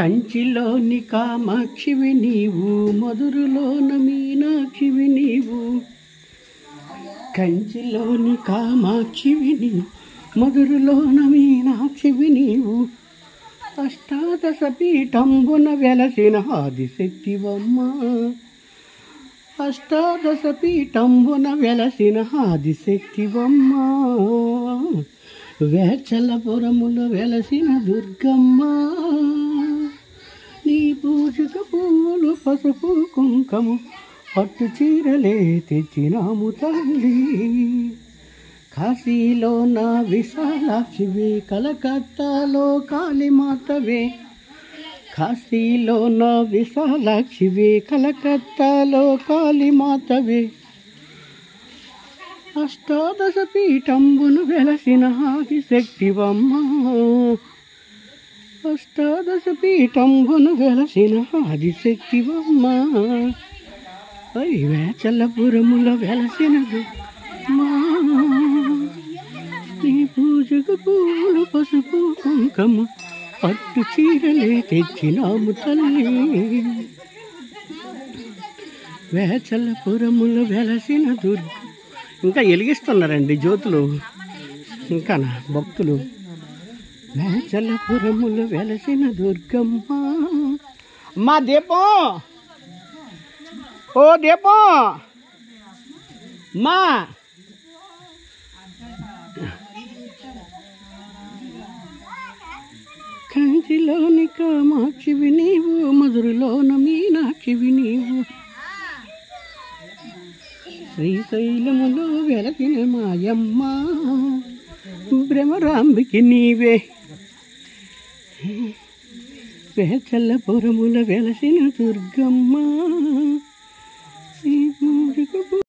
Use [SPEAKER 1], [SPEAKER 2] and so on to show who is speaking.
[SPEAKER 1] కంచిలోని కామాక్షివి నీవు, మధురలోన మీనాక్షివి నీవు. కంచిలోని కామాక్షివి నీవు, మధురలోన మీనాక్షివి నీవు. అష్టాదశ పీఠంబున వెలసిన ఆదిశక్తివమ్మ. అష్టాదశ పీఠంబున వెలసిన ఆదిశక్తివమ్మ. వేచలపురములో వెలసిన దుర్గమ్మ. నీ పూజకు పువ్వులు పసుపు కుంకము పట్టు చీరలే తెచ్చినాము తల్లి. కాశీలో నా విశాలాక్షివే, కలకత్తాలో కాళీమాతవే. కాశీలో నా విశాలాక్షివే, కలకత్తాలో కాళీమాతవే. అష్టాదశ పీఠంబును వెలసిన ఆదిశక్తివమ్మ. అష్టాదశ పీఠంబును వెలసిన ఆదిశక్తివమ్మ. వేచలపురములో వెలసిన దుర్గమ్మ. నీ పూజకు పూలు పసుపు కుంకమ పట్టు చీరలే తెచ్చినాము తల్లి. వేచలపురములో వెలసిన దుర్గ. ఇంకా వెలిగిస్తున్నారండి జ్యోతులు, ఇంకా భక్తులు. వేచలపురములో వెలసిన దుర్గమ్మ. అమ్మా దీపం, ఓ దీపం మా. కంచిలోని కామాక్షివి నీవు, మధురలోన మీనాక్షివి నీవు. శ్రీశైలములో వెలసిన మాయమ్మ, భ్రమరాంబికి నీవే. వేచలపురములో వెలసిన దుర్గమ్మ.